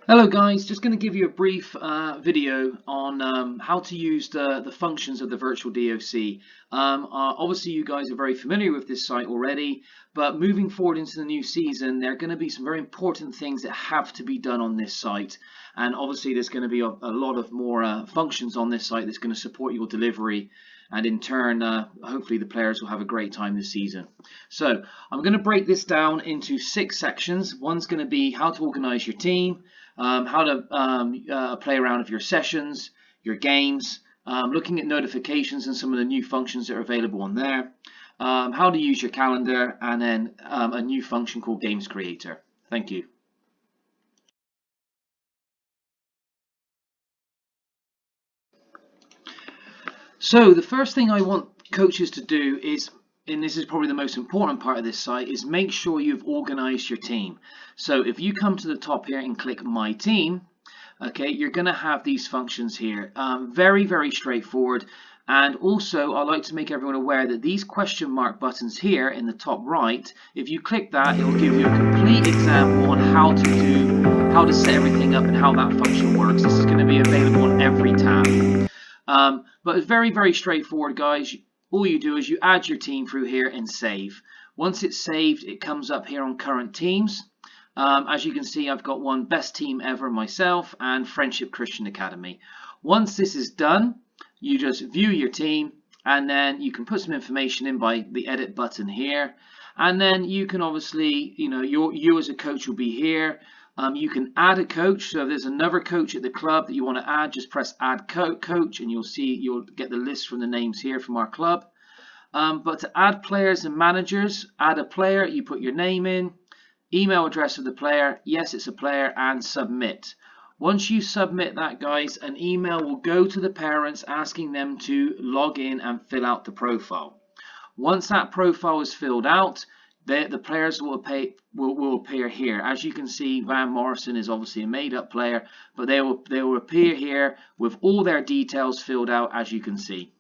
Hello guys, just going to give you a brief video on how to use the functions of the virtual DOC. Obviously you guys are very familiar with this site already, but moving forward into the new season there are going to be some very important things that have to be done on this site, and obviously there's going to be a lot of more functions on this site that's going to support your delivery, and in turn hopefully the players will have a great time this season. So I'm going to break this down into 6 sections. One's going to be how to organize your team, how to play around with your sessions, your games, looking at notifications and some of the new functions that are available on there, how to use your calendar, and then a new function called Games Creator. Thank you. So the first thing I want coaches to do is, and this is probably the most important part of this site, is make sure you've organized your team. So if you come to the top here and click My Team, okay, you're going to have these functions here. Very straightforward. And also I like to make everyone aware that these question mark buttons here in the top right, if you click that, it will give you a complete example on how to set everything up and how that function works. This is going to be available on every tab. But it's very straightforward, guys. All you do is you add your team through here and save. Once it's saved, it comes up here on current teams. As you can see, I've got one best team ever myself and Friendship Christian Academy. Once this is done, you just view your team, and then you can put some information in by the edit button here, and then you can obviously, you as a coach will be here. You can add a coach, so if there's another coach at the club that you want to add, just press add coach and you'll get the list from the names here from our club. But to add players and managers, add a player, you put your name in, email address of the player, yes it's a player, and submit. Once you submit that, guys, an email will go to the parents asking them to log in and fill out the profile. Once that profile is filled out, the players will appear here. As you can see, Van Morrison is obviously a made-up player, but they will appear here with all their details filled out, as you can see.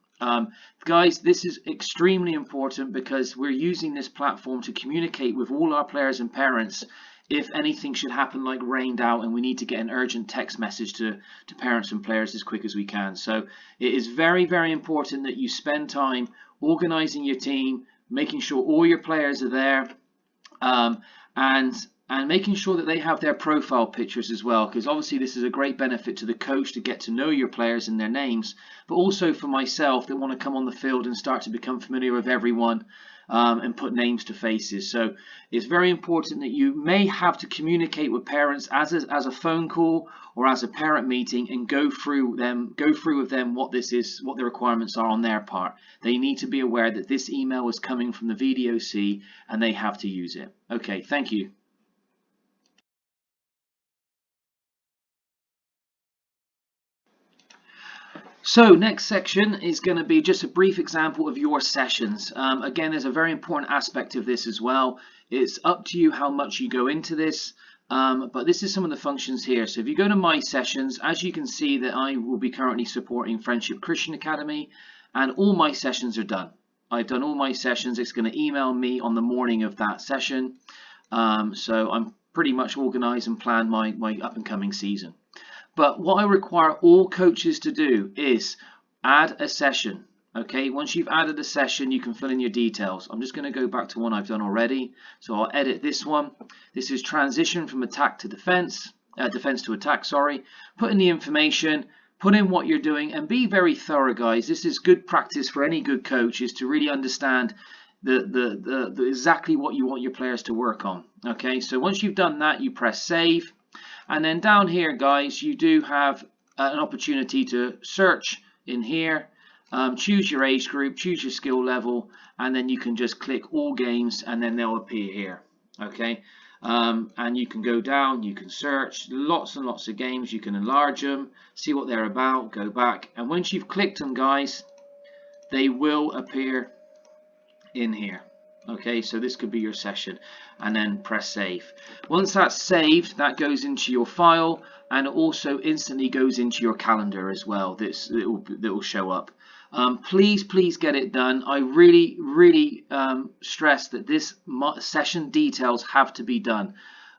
Guys, this is extremely important because we're using this platform to communicate with all our players and parents if anything should happen like rained out and we need to get an urgent text message to parents and players as quick as we can. So it is very important that you spend time organizing your team, making sure all your players are there, and making sure that they have their profile pictures as well, because obviously this is a great benefit to the coach to get to know your players and their names, but also for myself that want to come on the field and start to become familiar with everyone, and put names to faces. So it's very important that you may have to communicate with parents as a phone call or as a parent meeting and go through with them what this is, what the requirements are on their part. They need to be aware that this email is coming from the VDOC and they have to use it. Okay, thank you. So next section is going to be just a brief example of your sessions. Again, there's a very important aspect of this as well. It's up to you how much you go into this, but this is some of the functions here. So if you go to My Sessions, as you can see that I will be currently supporting Friendship Christian Academy, and all my sessions are done. I've done all my sessions. It's going to email me on the morning of that session. So I'm pretty much organized and planned my up and coming season. But what I require all coaches to do is add a session. Okay, once you've added a session, you can fill in your details. I'm just going to go back to one I've done already. So I'll edit this one. This is transition from attack to defense, defense to attack, sorry. Put in the information, put in what you're doing, and be very thorough, guys. This is good practice for any good coach, is to really understand the exactly what you want your players to work on. Okay, so once you've done that, you press save. And then down here, guys, you do have an opportunity to search in here, choose your age group, choose your skill level, and then you can just click all games and then they'll appear here. Okay, and you can go down, you can search lots and lots of games, you can enlarge them, see what they're about, go back, and once you've clicked them, guys, they will appear in here. Okay, so this could be your session, and then press save. Once that's saved, that goes into your file and also instantly goes into your calendar as well. That will show up. Please get it done. I really stress that this session details have to be done.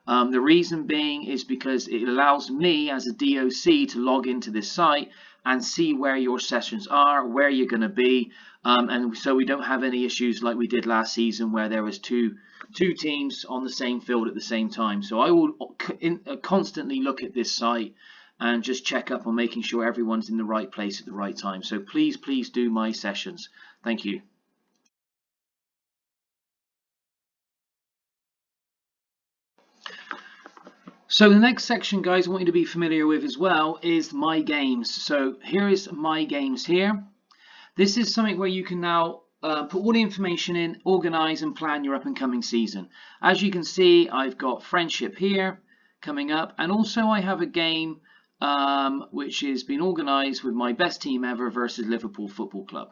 The reason being is because it allows me as a DOC to log into this site and see where your sessions are, where you're going to be, and so we don't have any issues like we did last season where there was two teams on the same field at the same time. So I will constantly look at this site and just check up on making sure everyone's in the right place at the right time. So please do my sessions. Thank you. So the next section, guys, I want you to be familiar with as well is My Games. So here is My Games here. This is something where you can now put all the information in, organize and plan your up and coming season. As you can see, I've got Friendship here coming up, and also I have a game which has been organized with my best team ever versus Liverpool Football Club.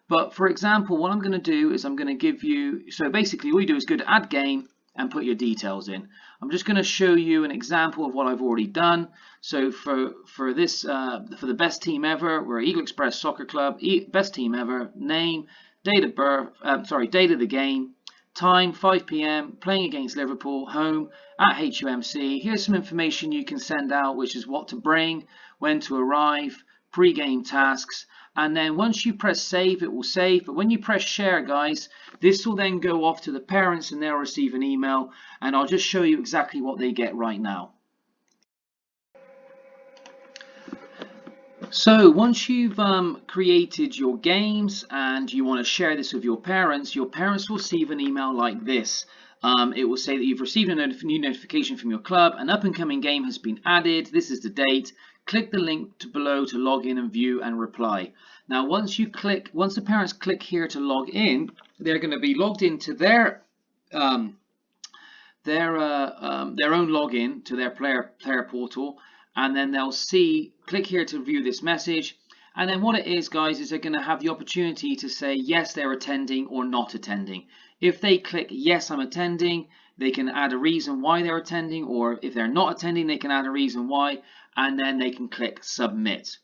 But for example, what I'm going to do is I'm going to give you, so basically all you do is go to add game and put your details in. I'm just going to show you an example of what I've already done. So for this, for the best team ever, we're Eagle Express Soccer Club, best team ever, name, date of birth, date of the game, time 5 p.m, playing against Liverpool, home at HUMC. Here's some information you can send out, which is what to bring, when to arrive, pre-game tasks. And then once you press save, it will save. But when you press share, guys, this will then go off to the parents and they'll receive an email. And I'll just show you exactly what they get right now. So once you've created your games and you want to share this with your parents will receive an email like this. It will say that you've received a new notification from your club. An up-and-coming game has been added. This is the date. Click the link below to log in and view and reply. Now, once the parents click here to log in, they're going to be logged into their own login to their player portal, and then they'll click here to view this message. And then what it is, guys, is they're going to have the opportunity to say yes, they're attending or not attending. If they click yes, I'm attending, they can add a reason why they're attending, or if they're not attending, they can add a reason why, and then they can click submit.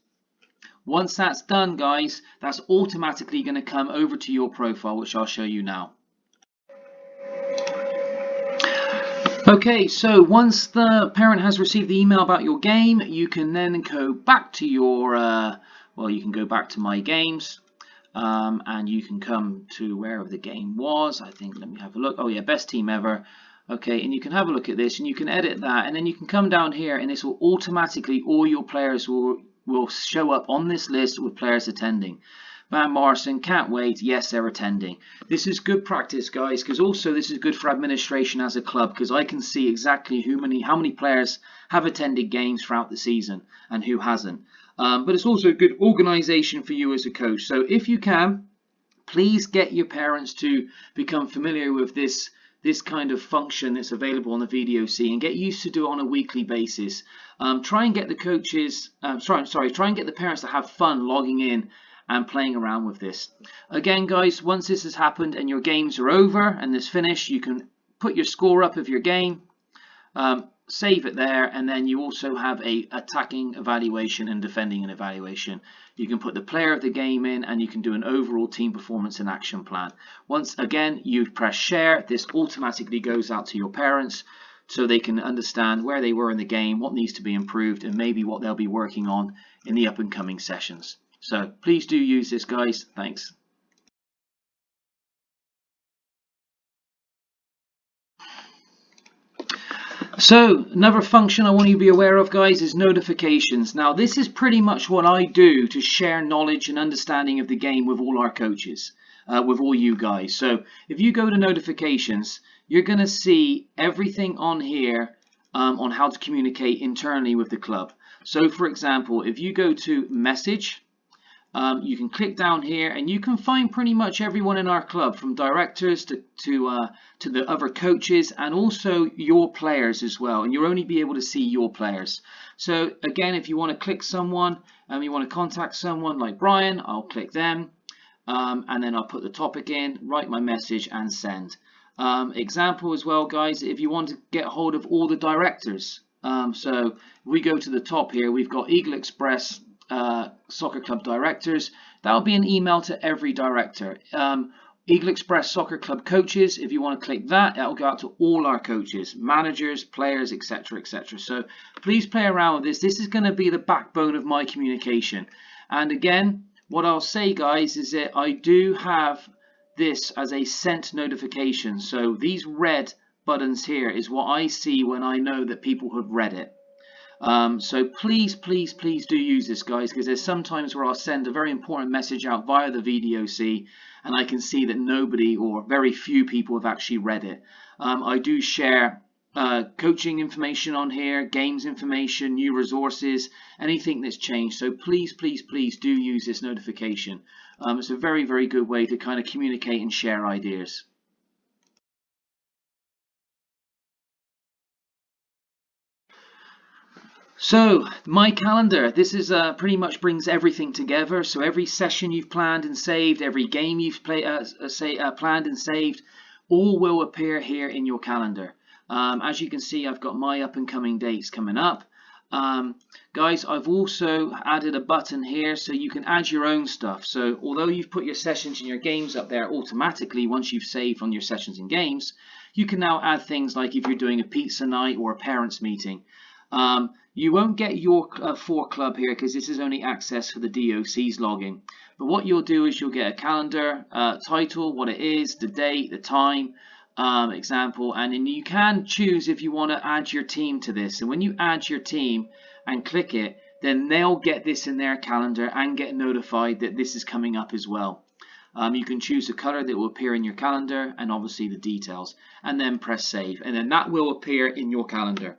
Once that's done, guys, that's automatically going to come over to your profile, which I'll show you now. Okay, so once the parent has received the email about your game, you can then go back to your, you can go back to My Games, and you can come to wherever the game was. I think, let me have a look. Oh yeah, best team ever. Okay, and you can have a look at this and you can edit that, and then you can come down here and this will automatically, all your players will show up on this list with players attending. Van Morrison, can't wait, yes, they're attending. This is good practice, guys, because also this is good for administration as a club, because I can see exactly how many players have attended games throughout the season and who hasn't. But it's also good organization for you as a coach. So if you can, please get your parents to become familiar with this kind of function that's available on the VDOC and get used to do it on a weekly basis. Try and get the coaches, try and get the parents to have fun logging in and playing around with this. Again, guys, once this has happened and your games are over and this finished, you can put your score up of your game, save it there, and then you also have a attacking evaluation and defending an evaluation. You can put the player of the game in and you can do an overall team performance and action plan. Once again you press share, this automatically goes out to your parents so they can understand where they were in the game, what needs to be improved, and maybe what they'll be working on in the up and coming sessions. So please do use this, guys. Thanks. So another function I want you to be aware of, guys, is notifications. Now this is pretty much what I do to share knowledge and understanding of the game with all our coaches, with all you guys. So if you go to notifications, you're going to see everything on here on how to communicate internally with the club. So for example, if you go to message, you can click down here and you can find pretty much everyone in our club, from directors to the other coaches, and also your players as well, and you'll only be able to see your players. So again, if you want to click someone and you want to contact someone like Brian, I'll click them, and then I'll put the topic in, write my message and send. Example as well, guys, if you want to get hold of all the directors, so if we go to the top here, we've got Eagle Express Soccer Club directors. That'll be an email to every director. Eagle Express Soccer Club coaches, if you want to click that, it'll go out to all our coaches, managers, players, etc., etc. So please play around with this. This is going to be the backbone of my communication. And again, what I'll say, guys, is that I do have this as a sent notification. So these red buttons here is what I see when I know that people have read it. So please do use this, guys, because there's sometimes where I'll send a very important message out via the VDOC and I can see that nobody or very few people have actually read it. I do share coaching information on here, games information, new resources, anything that's changed. So please do use this notification. It's a very good way to kind of communicate and share ideas. So my calendar, this is pretty much brings everything together. So every session you've planned and saved, every game you've planned and saved, all will appear here in your calendar. As you can see, I've got my up and coming dates coming up. Guys, I've also added a button here so you can add your own stuff. So although you've put your sessions and your games up there automatically once you've saved on your sessions and games, you can now add things like if you're doing a pizza night or a parents meeting. You won't get your for club here because this is only access for the DOC's login. But what you'll do is you'll get a calendar, title, what it is, the date, the time, example, and then you can choose if you want to add your team to this. And when you add your team and click it, then they'll get this in their calendar and get notified that this is coming up as well. You can choose the color that will appear in your calendar and obviously the details, and then press save, and then that will appear in your calendar.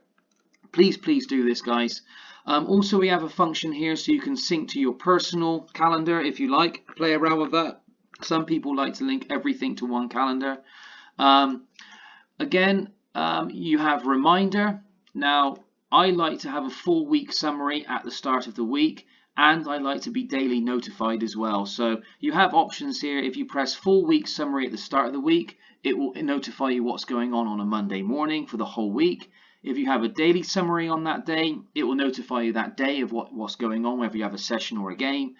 Please do this, guys. Also, we have a function here so you can sync to your personal calendar if you like. Play around with that. Some people like to link everything to one calendar. Again, you have reminder. Now, I like to have a full week summary at the start of the week, and I like to be daily notified as well. So you have options here. If you press full week summary at the start of the week, it will notify you what's going on a Monday morning for the whole week. If you have a daily summary on that day, it will notify you that day of what's going on, whether you have a session or a game,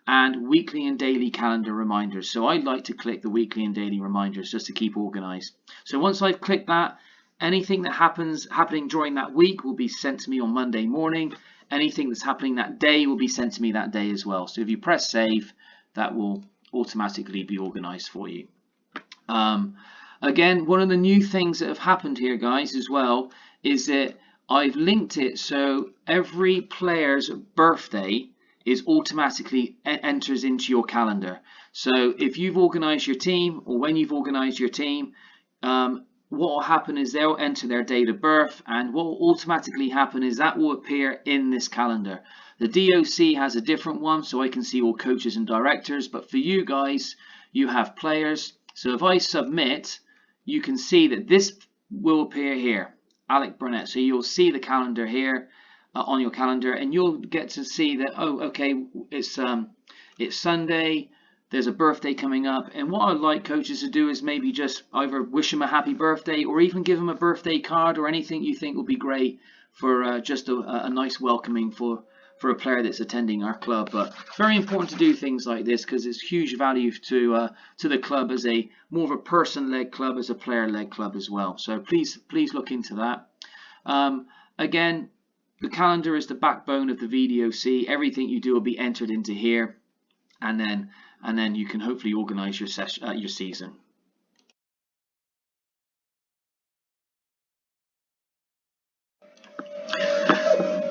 and weekly and daily calendar reminders. So I like to click the weekly and daily reminders just to keep organized. So once I've clicked that, anything that happening during that week will be sent to me on Monday morning. Anything that's happening that day will be sent to me that day as well. So if you press save, that will automatically be organized for you. Again, one of the new things that have happened here, guys, as well, is that I've linked it so every player's birthday is automatically enters into your calendar. So if you've organized your team, or when you've organized your team, what will happen is they'll enter their date of birth, and what will automatically happen is that will appear in this calendar. The DOC has a different one, so I can see all coaches and directors, but for you guys, you have players. So if I submit, you can see that this will appear here, Alec Burnett. So you'll see the calendar here on your calendar, and you'll get to see that, oh, okay, it's Sunday, there's a birthday coming up. And what I'd like coaches to do is maybe just either wish them a happy birthday or even give them a birthday card or anything you think will be great for just a nice welcoming for a player that's attending our club. But very important to do things like this because it's huge value to the club as a more of a person-led club, as a player-led club as well. So please look into that. Again, the calendar is the backbone of the VDOC. Everything you do will be entered into here, and then you can hopefully organize your season.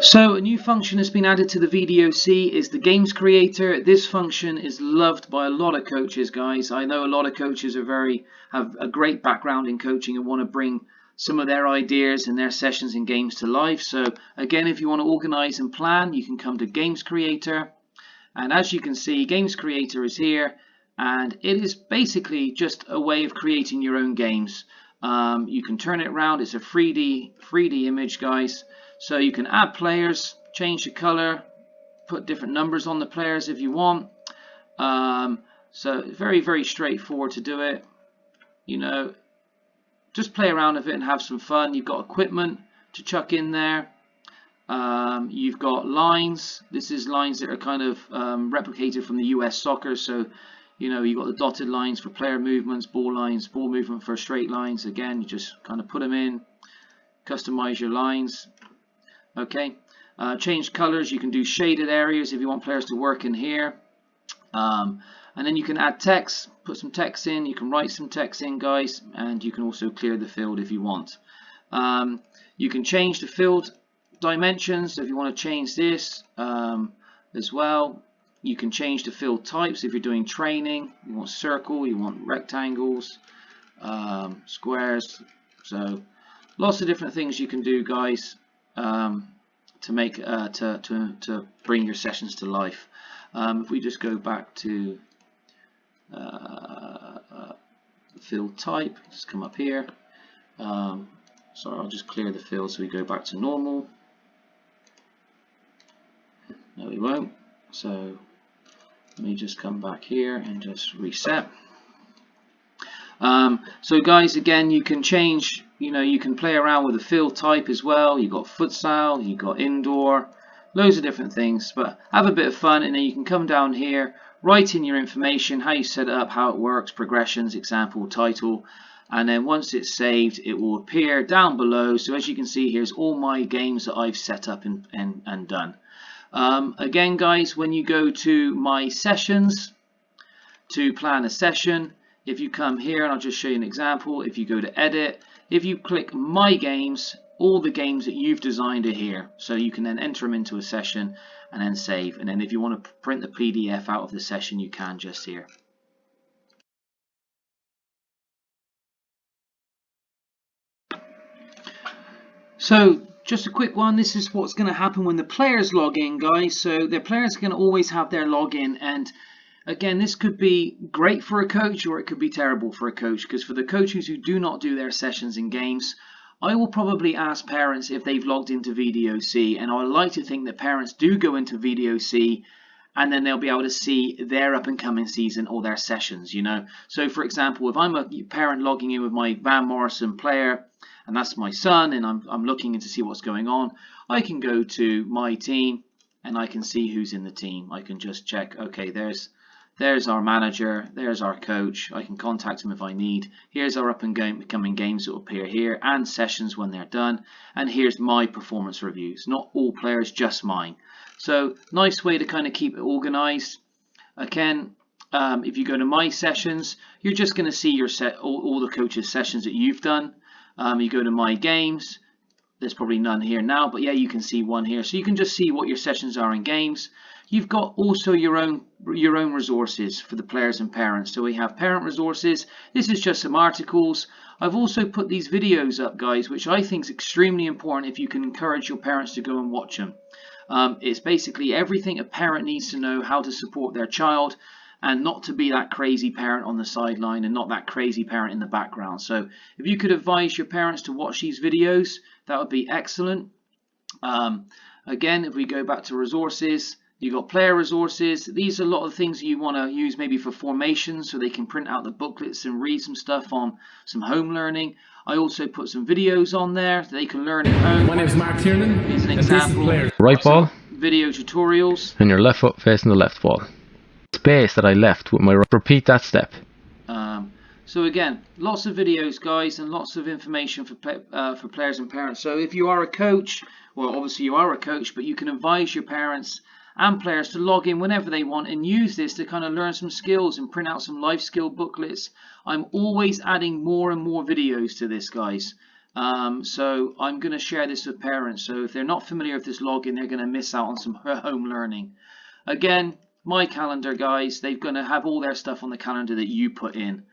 So a new function that's been added to the VDOC is the Games Creator. This function is loved by a lot of coaches, guys. I know a lot of coaches have a great background in coaching and want to bring some of their ideas and their sessions and games to life. So again, if you want to organize and plan, you can come to Games Creator. And as you can see, Games Creator is here, and it is basically just a way of creating your own games. You can turn it around. It's a 3D image, guys. So you can add players, change the color, put different numbers on the players if you want. So very straightforward to do it. You know, just play around with it and have some fun. You've got equipment to chuck in there. You've got lines. This is lines that are kind of replicated from the US soccer. So You know, you've got the dotted lines for player movements, ball lines, ball movement for straight lines. Again, you just kind of put them in, customize your lines. Okay, change colors. You can do shaded areas if you want players to work in here. And then you can add text, put some text in, you can write some text in, guys, and you can also clear the field if you want. You can change the field dimensions if you want to change this as well. You can change the field types if you're doing training. You want circle, you want rectangles, squares. So lots of different things you can do, guys, to make to bring your sessions to life. If we just go back to field type, just come up here. Sorry, I'll just clear the field so we go back to normal. No, we won't. So let me just come back here and just reset. So guys, again, you can change, you know, you can play around with the field type as well. You've got futsal, you've got indoor, loads of different things, but have a bit of fun, and then you can come down here, write in your information, how you set it up, how it works, progressions, example, title, and then once it's saved, it will appear down below. So as you can see, here's all my games that I've set up and done. Again, guys, when you go to my sessions to plan a session, if you come here, and I'll just show you an example, if you go to edit, if you click my games, all the games that you've designed are here. So you can then enter them into a session and then save. And then if you want to print the PDF out of the session, you can just here. So just a quick one, this is what's going to happen when the players log in, guys. So the players are going to always have their login, and again, this could be great for a coach or it could be terrible for a coach, because for the coaches who do not do their sessions in games, I will probably ask parents if they've logged into Vdoc, and I like to think that parents do go into Vdoc and then they'll be able to see their up and coming season or their sessions, you know. So for example, if I'm a parent logging in with my Van Morrison player, and that's my son, and I'm looking in to see what's going on, I can go to my team and I can see who's in the team. I can just check, okay, there's our manager, there's our coach, I can contact him if I need. Here's our up and coming games that will appear here, and sessions when they're done, and here's my performance reviews. Not all players, just mine. So nice way to kind of keep it organized. Again, if you go to my sessions, you're just going to see your all the coaches' sessions that you've done. You go to my games, there's probably none here now, but yeah, you can see one here. So you can just see what your sessions are in games. You've got also your own resources for the players and parents. So we have parent resources. This is just some articles. I've also put these videos up, guys, which I think is extremely important if you can encourage your parents to go and watch them. It's basically everything a parent needs to know how to support their child, and not to be that crazy parent on the sideline and not that crazy parent in the background. So if you could advise your parents to watch these videos, that would be excellent. Again, if we go back to resources, you've got player resources. These are a lot of things you want to use maybe for formation, so they can print out the booklets and read some stuff on some home learning. I also put some videos on there that they can learn at home. My name is Mark Tiernan. Here's an example. Right ball. Video tutorials. And your left foot facing the left wall. Space that I left with my repeat that step. So again, lots of videos, guys, and lots of information for players and parents. So if you are a coach, well, obviously you are a coach, but you can advise your parents and players to log in whenever they want and use this to kind of learn some skills and print out some life skill booklets. I'm always adding more and more videos to this, guys. So I'm going to share this with parents. So if they're not familiar with this login, they're going to miss out on some home learning. Again, my calendar, guys, they're going to have all their stuff on the calendar that you put in.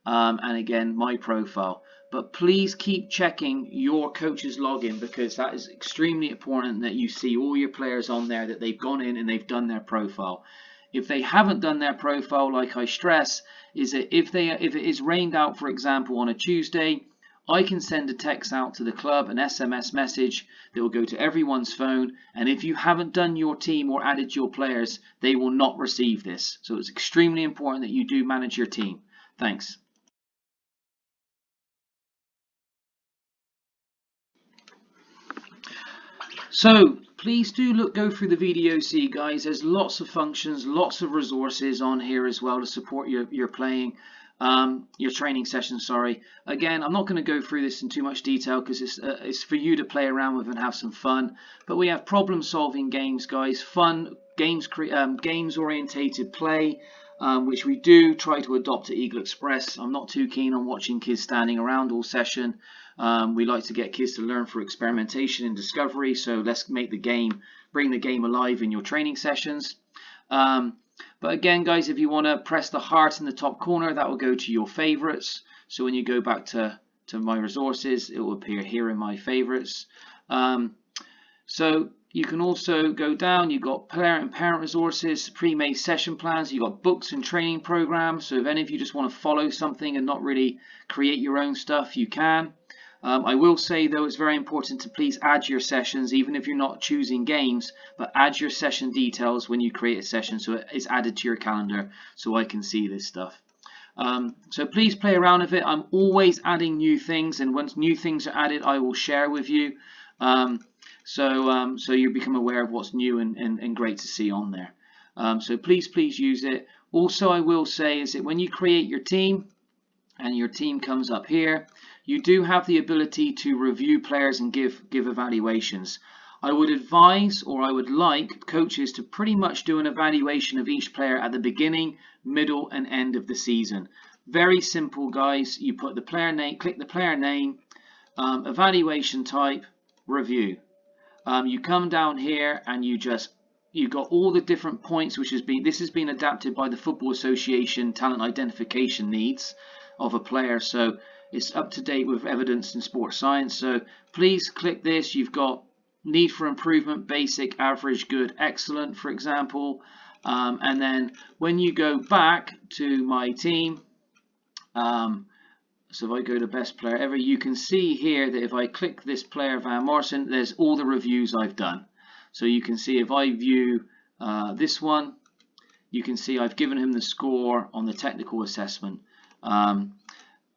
And again, my profile. But please keep checking your coach's login, because that is extremely important that you see all your players on there, that they've gone in and they've done their profile. If they haven't done their profile, like I stress, is that if it is rained out, for example, on a Tuesday, I can send a text out to the club, an SMS message that will go to everyone's phone, and if you haven't done your team or added your players, they will not receive this. So it's extremely important that you do manage your team. Thanks. So please do go through the video, see guys, there's lots of functions, lots of resources on here as well to support your playing, your training session, sorry. Again, I'm not going to go through this in too much detail because it's for you to play around with and have some fun. But we have problem solving games, guys, fun games, games orientated play, which we do try to adopt at Eagle Express. I'm not too keen on watching kids standing around all session. We like to get kids to learn through experimentation and discovery, so let's make the game, bring the game alive in your training sessions. But again, guys, if you want to press the heart in the top corner, that will go to your favorites. So when you go back to my resources, it will appear here in my favorites. So you can also go down, you've got player and parent resources, pre-made session plans, you've got books and training programs. So if any of you just want to follow something and not really create your own stuff, you can. I will say though, it's very important to please add your sessions, even if you're not choosing games, but add your session details when you create a session so it is added to your calendar so I can see this stuff. So please play around with it. I'm always adding new things, and once new things are added, I will share with you. So you become aware of what's new and great to see on there. So please use it. Also, I will say is that when you create your team and your team comes up here, you do have the ability to review players and give evaluations. I would advise, or I would like coaches to pretty much do an evaluation of each player at the beginning, middle and end of the season. Very simple, guys. You put the player name, click the player name, evaluation type, review. You come down here and you got all the different points, which this has been adapted by the Football Association talent identification needs of a player, so it's up to date with evidence in sports science. So please click this. You've got need for improvement, basic, average, good, excellent, for example. And then when you go back to my team, so if I go to best player ever, you can see here that if I click this player Van Morrison, there's all the reviews I've done. So you can see if I view this one, you can see I've given him the score on the technical assessment.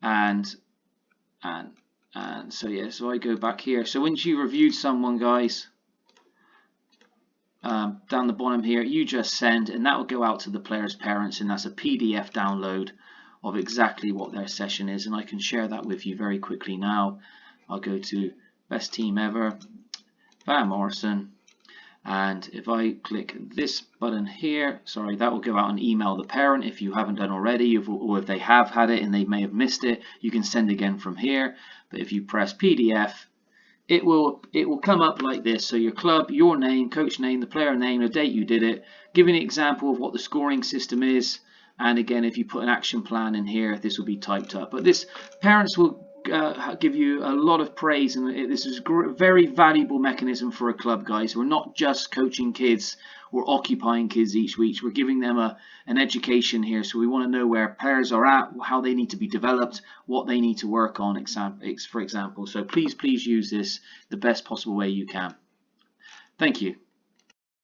And so yeah, so I go back here. So once you reviewed someone, guys, down the bottom here, you just send, and that will go out to the player's parents, and that's a PDF download of exactly what their session is, and I can share that with you very quickly now. I'll go to best team ever, Van Morrison, and if I click this button here, sorry, that will go out and email the parent if you haven't done already, or if they have had it and they may have missed it, you can send again from here. But if you press PDF, it will come up like this. So your club, your name, coach name, the player name, the date you did it, giving an example of what the scoring system is. And again, if you put an action plan in here, this will be typed up. But this, parents will give you a lot of praise, and this is a very valuable mechanism for a club, guys. We're not just coaching kids or occupying kids each week. We're giving them an education here. So we want to know where players are at, how they need to be developed, what they need to work on, for example. So please use this the best possible way you can. Thank you.